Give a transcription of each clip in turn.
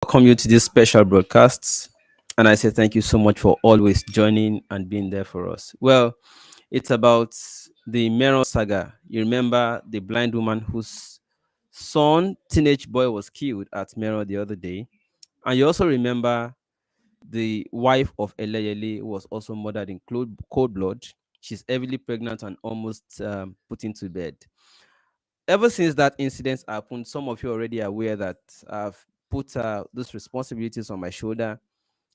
Welcome you to this special broadcast. And I say thank you so much for always joining and being there for us. Well, it's about the Meron saga. You remember the blind woman whose son, teenage boy, was killed at Meron the other day. And you also remember the wife of Eleyele, who was also murdered in cold blood. She's heavily pregnant and almost put into bed. Ever since that incident happened, some of you are already aware that I've put those responsibilities on my shoulder.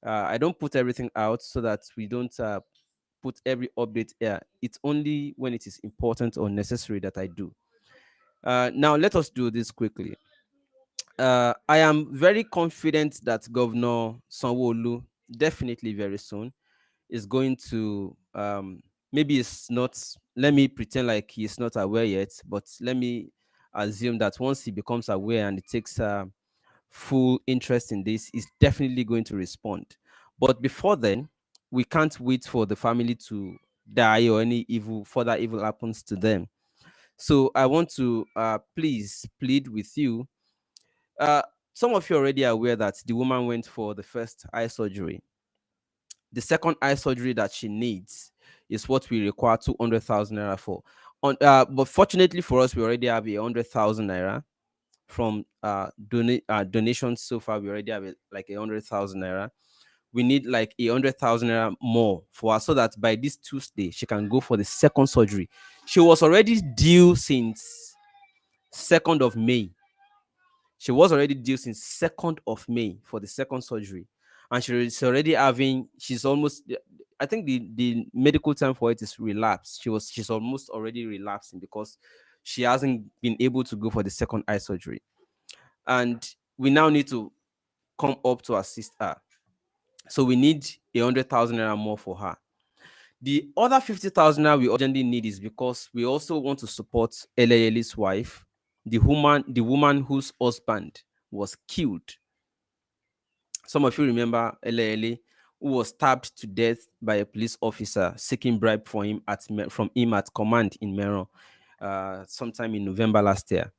I don't put everything out so that we don't put every update here. It's only when it is important or necessary that I do. Now, let us do this quickly. I am very confident that Governor Sanwo definitely very soon is going to maybe it's not, let me pretend like he's not aware yet, but let me assume that once he becomes aware and it takes full interest in this, he's definitely going to respond. But before then, we can't wait for the family to die or any further evil happens to them. So I want to please plead with you. uh, some of you are already aware that the woman went for the first eye surgery. The second eye surgery that she needs is what we require 200,000 naira for. But fortunately for us, we already have 100,000 naira from donations so far. We already have like 100,000 naira. We need like 100,000 naira more for her so that by this Tuesday she can go for the second surgery. She was already due since 2nd of May. She was already due since 2nd of May for the second surgery. And she's already having, she's almost, I think the medical term for it is relapse. She's almost already relapsing because she hasn't been able to go for the second eye surgery. And we now need to come up to assist her. So we need 100,000 naira more for her. The other 50,000 naira we urgently need is because we also want to support Eleyeli's wife, the woman whose husband was killed. Some of you remember Eleyeli, who was stabbed to death by a police officer seeking bribe for him from him at command in Meron, sometime in November last year.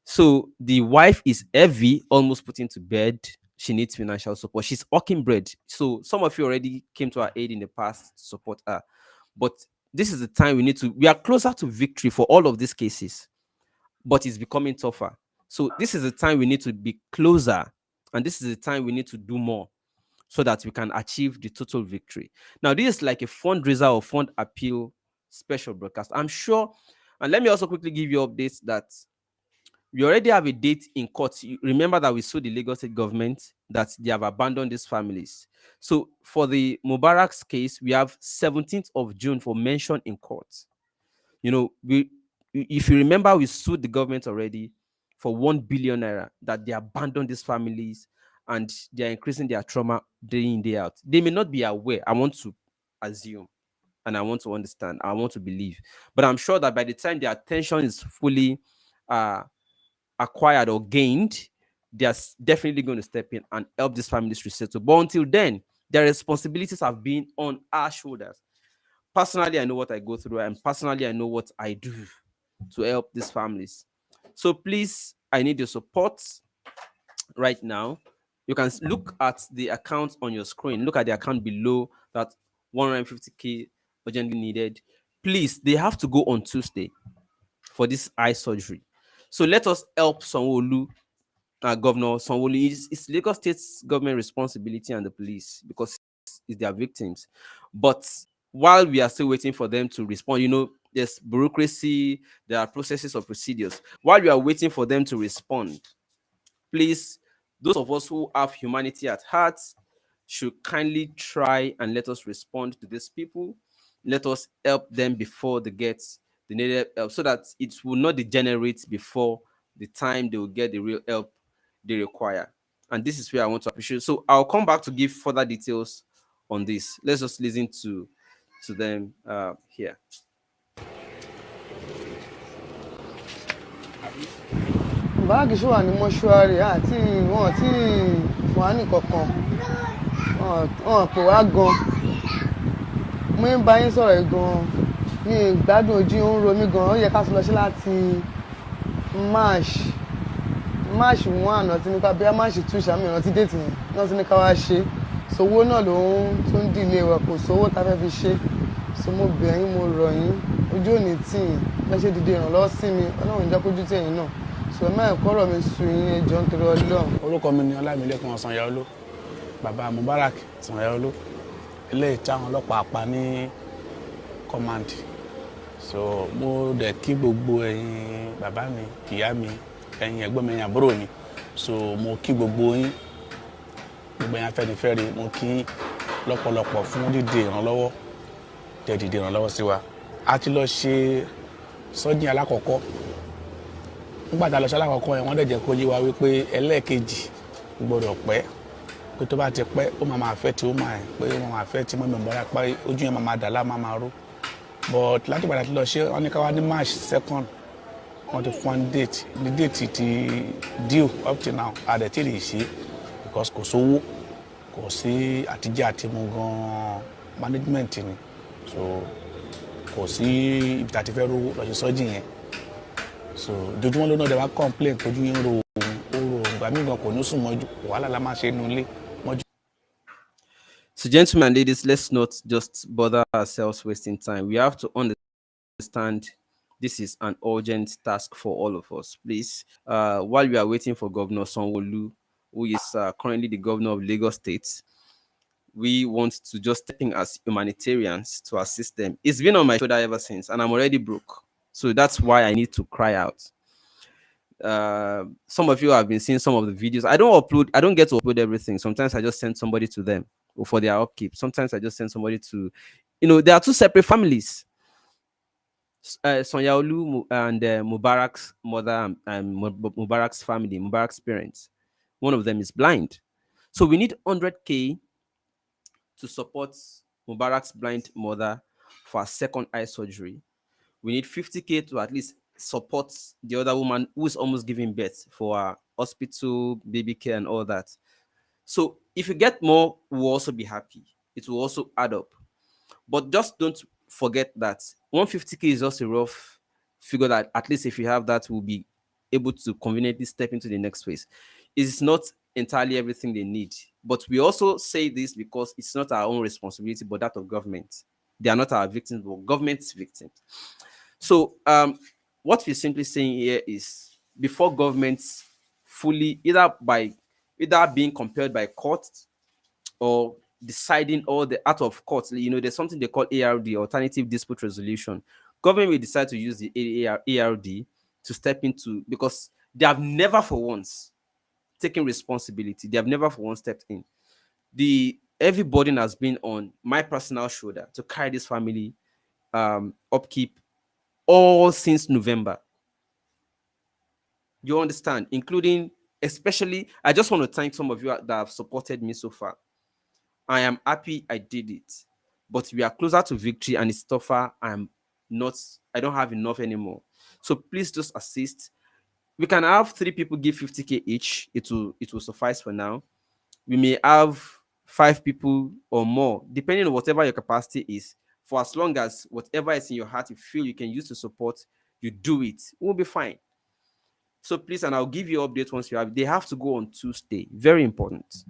So the wife is heavy, almost put into bed. She needs financial support. She's hawking bread. So some of you already came to her aid in the past to support her. But this is the time we are closer to victory for all of these cases, but it's becoming tougher. So this is the time we need to be closer, and this is the time we need to do more so that we can achieve the total victory. Now, this is like a fundraiser or fund appeal special broadcast. I'm sure, and let me also quickly give you updates that we already have a date in court. You remember that we saw the Lagos State government that they have abandoned these families. So for the Mubarak's case, we have 17th of June for mention in court. You know, if you remember, we sued the government already for 1 billion naira that they abandoned these families and they are increasing their trauma day in, day out. They may not be aware. I want to assume and I want to understand. I want to believe. But I'm sure that by the time their attention is fully uh, acquired or gained, they are definitely going to step in and help these families resettle. But until then, their responsibilities have been on our shoulders. Personally, I know what I go through, and personally, I know what I do to help these families. So please, I need your support right now. You can look at the account on your screen. Look at the account below that 150k urgently needed. Please, they have to go on Tuesday for this eye surgery. So let us help Sanwo-Olu, Governor Sanwo-Olu. It's Lagos State's government responsibility and the police because it's their victims. But while we are still waiting for them to respond, there's bureaucracy, there are processes or procedures. While we are waiting for them to respond, please, those of us who have humanity at heart should kindly try and let us respond to these people. Let us help them before they get the needed help so that it will not degenerate before the time they will get the real help they require. And this is where I want to appreciate. So I'll come back to give further details on this. Let's just listen to them here. báàgì ṣì wà ní mọ́ṣúárì àti wọn tí fún wa nìkankan wọn pè wá gan mo ń bá yín sọ̀rọ̀ yìí gan ní ìgbádùn ojú ń ro mí gan ó yẹ ká tún lọ sí láti march máàṣì wọn àná tí nípa bí a máàṣì tú ìṣàmì ìrántí déètì náà tí ní ká wá ṣe sowó náà ló ń tún dìlé wa kò sówó tá a fẹ́ fi ṣe so mo bẹ̀ yín mo rọ̀ yín ojú òní tì yín bẹ́ ṣe dìde ìrànlọ́wọ́ sí mi ọlọ́run ìjẹ́ kójú tì yín náà so ẹ má ẹ̀kọ́ ọ̀rọ̀ mi sùn yín ẹjọ́ nítorí ọlọ́run. orúkọ mi ni Ọlámilékan Sanwo bàbá Mubarak Sanwo eléyìí táwọn ọlọ́pàá pa ní command so mo dẹ̀ kí gbogbo ẹ̀yin bàbá mi ìyá mi ẹ̀yin ẹ̀gbọ́n mi ẹ̀yin àbúrò mi so mo kí gbogbo yín gbogbo ẹ̀yin Afẹ́nifẹ́re mo kí lọ́pọ̀lọpọ̀ fún dídé ìrànlọ́wọ́ dìde ìrànlọ́wọ́ sí wa a ti lọ ṣe sọ́jìn alákọ̀ọ́kọ́ nígbà tá a lọ ṣe alákọ̀ọ́kọ́ yẹn wọ́n dẹ̀ jẹ́ kó yé wa wípé ẹlẹ́ẹ̀kejì gbọ́dọ̀ pẹ́ pé tó bá ti pẹ́ ó máa fẹ́ tí ó máa pé ó máa fẹ́ tí mọ́mí ọ̀bọ̀ra pé ojú yẹn máa dà láà máa ró but láti padà ti lọ ṣe wọ́n ní ká wá ní March 2nd wọ́n ti fún one date the date ti due up till now a dẹ̀ tí ì ṣe because kò sówó kò sí àtijọ́ àti mu gan management ni so kò sí ibi tá a ti fẹ́ rówó lọ ṣe sọ́jì yẹn so dojúmọ́ ló náà dẹ̀ wá complain tójú yín ro òun ìgbà míì gan kò ní sùn mọ́jú wàhálà la máa ṣe inú ilé mọ́jú. So, gentlemen and ladies, let's not just bother ourselves wasting time. We have to understand this is an urgent task for all of us. Please, while we are waiting for Governor Sanwo, who is currently the governor of Lagos State, we want to just step in as humanitarians to assist them. It's been on my shoulder ever since, and I'm already broke. So that's why I need to cry out. Some of you have been seeing some of the videos. I don't get to upload everything. Sometimes I just send somebody to them for their upkeep. Sometimes I just send somebody to, there are two separate families. Sanwo and Mubarak's mother and Mubarak's family, Mubarak's parents. One of them is blind. So we need 100k to support Mubarak's blind mother for a second eye surgery. We need 50k to at least support the other woman who is almost giving birth for her hospital, baby care, and all that. So if you get more, we'll also be happy. It will also add up. But just don't forget that 150k is just a rough figure that at least if you have that, we'll be able to conveniently step into the next phase. It's not entirely everything they need. But we also say this because it's not our own responsibility, but that of government. They are not our victims, but government's victims. So what we're simply saying here is before governments fully, either being compelled by courts or deciding all the out of court, there's something they call ARD, alternative dispute resolution. Government will decide to use the ARD to step into, because they have never for once taken responsibility. They have never for once stepped in. The heavy burden has been on my personal shoulder to carry this family upkeep all since November. You understand? Including, especially, I just want to thank some of you that have supported me so far. I am happy I did it, but we are closer to victory and it's tougher. I don't have enough anymore. So please just assist. We can have 3 people give 50k each. It will suffice for now. We may have 5 people or more, depending on whatever your capacity is. For as long as whatever is in your heart you feel you can use to support, you do it. We'll be fine. So please, and I'll give you updates once you have. They have to go on Tuesday. Very important.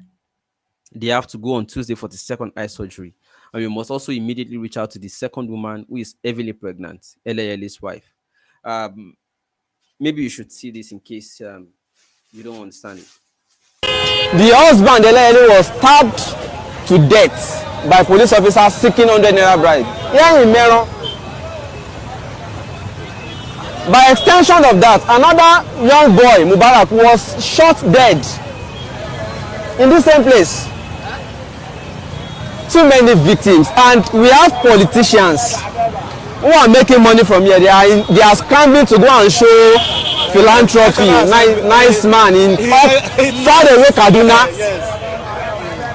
They have to go on Tuesday for the second eye surgery. And we must also immediately reach out to the second woman who is heavily pregnant, Ele's wife. Maybe you should see this in case you don't understand it. The husband, Ele, was stabbed to death by police officers seeking 100 naira bribe. Here in Meron. By extension of that, another young boy, Mubarak, was shot dead in the same place. Too many victims, and we have politicians who are making money from here. They are scrambling to go and show philanthropy, nice man in far away Kaduna.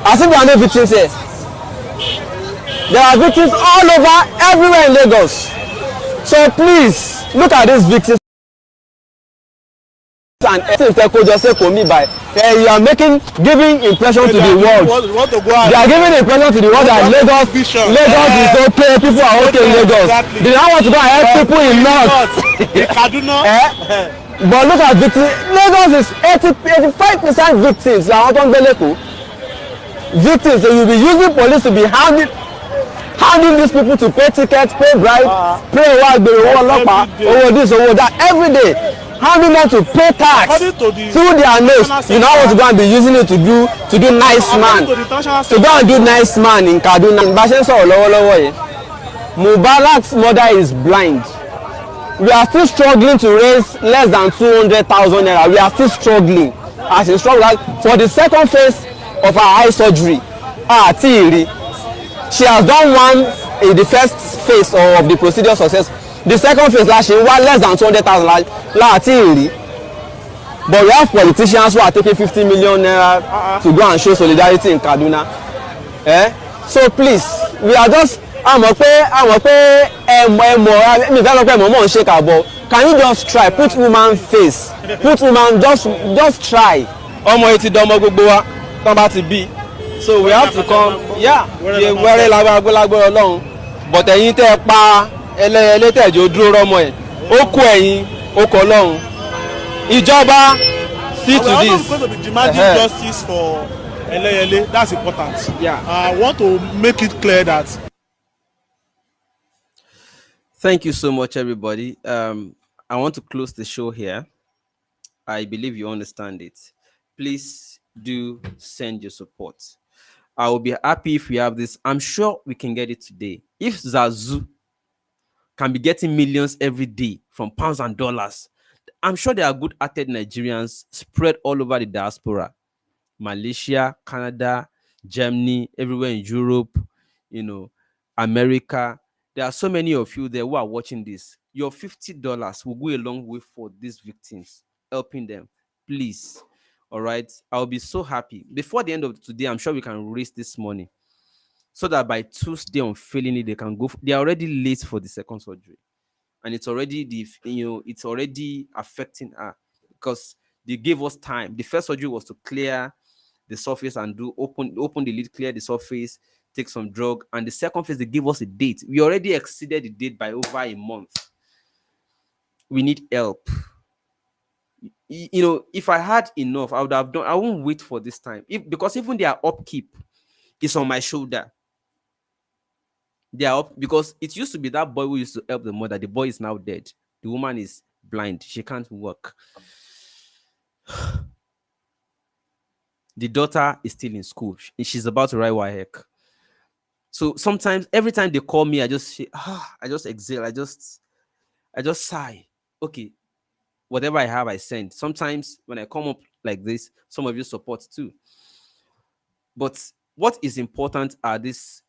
As if there are no victims here. There are victims all over, everywhere in Lagos. So please look at these victims and you are giving impression to the world. They are giving impression to the world that Lagos is okay, people are okay in Lagos. They don't want to go and help people in North. But look at victims. Lagos is 85% victims. Àwọn tó ń gbé lẹ́kọ̀ọ́. Victims, so you'll be using police to be handing these people to pay tickets, pay bribe, pay owó agbèrè, owó ọlọ́pàá, owó this, owó that, every day. Handing them to pay tax through their nose. You now want to go and be using it to do nice man. To go and do nice man in Kaduna. Bá ṣe ń sọ̀rọ̀ lọ́wọ́lọ́wọ́ yìí. Mubarak's mother is blind. We are still struggling to raise less than 200,000 naira. We are still struggling. As in struggle for the second phase of her eye surgery. Iri. She has done one in the first phase of the procedure success. The second phase last year was less than 200,000 Iri. But we have politicians who are taking 50 million naira to go and show solidarity in Kaduna. So please, we are just àmọ́ pé ẹ̀mọ́ mi fẹ́ lọ pé ẹ̀mọ́ mọ̀ ń ṣe kàbọ̀. Can you just try put woman face, put woman just try. Ọmọ yìí ti dánmọ́ gbogbo wa tán bá ti bí, so we have to come wẹ́rẹ́ lágbára Ọlọ́run, but ẹ̀yin tẹ́ ẹ pa ẹlẹ́yẹlé tẹ̀jọ́ dúró rọ́mọ ẹ̀ ó kó ẹ̀yin ó kọ́ Ọlọ́run. Ìjọba see to this. We are also going to be demanding justice for ẹlẹ́yẹlé. That's important. Yeah. I want to make it clear that. Thank you so much, everybody. I want to close the show here. I believe you understand it. Please do send your support. I will be happy if we have this. I'm sure we can get it today. If Zazu can be getting millions every day from pounds and dollars, I'm sure there are good-hearted Nigerians spread all over the diaspora. Malaysia, Canada, Germany, everywhere in Europe, America. There are so many of you there who are watching this. Your $50 will go a long way for these victims, helping them. Please. All right. I'll be so happy. Before the end of today, I'm sure we can raise this money so that by Tuesday, unfailingly, they can go. They are already late for the second surgery. And it's already it's already affecting her because they gave us time. The first surgery was to clear the surface and open the lid, clear the surface, take some drug, and the second phase they give us a date. We already exceeded the date by over a month. We need help. If I had enough, I would have done. I won't wait for this time, because even their upkeep is on my shoulder. They are up because it used to be that boy who used to help the mother. The boy is now dead. The woman is blind. She can't work. The daughter is still in school. She's about to write WAEC. So sometimes, every time they call me, I just exhale. I just sigh. Okay, whatever I have, I send. Sometimes when I come up like this, some of you support too. But what is important are these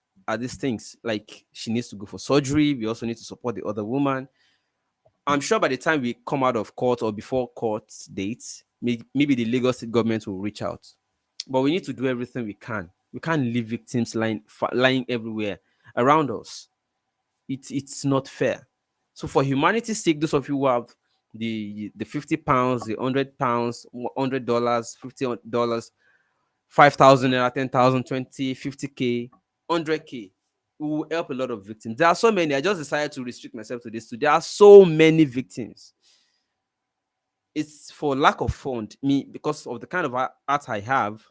things. Like, she needs to go for surgery. We also need to support the other woman. I'm sure by the time we come out of court or before court dates, maybe the Lagos State government will reach out. But we need to do everything we can. We can't leave victims lying everywhere around us. It's not fair. So for humanity's sake, those of you who have the £50, the £100, $100, $50, 5,000 naira, 10,000, 20, 50k, 100k, we will help a lot of victims. There are so many. I just decided to restrict myself to this too. There are so many victims. It's for lack of fund. Because of the kind of art I have,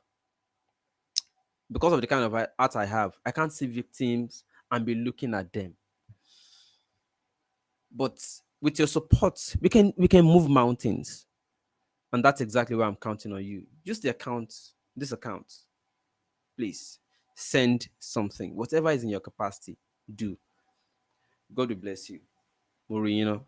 I can't see victims and be looking at them. But with your support, we can move mountains. And that's exactly why I'm counting on you. Use this account. Please send something. Whatever is in your capacity, do. God will bless you. Mourinho.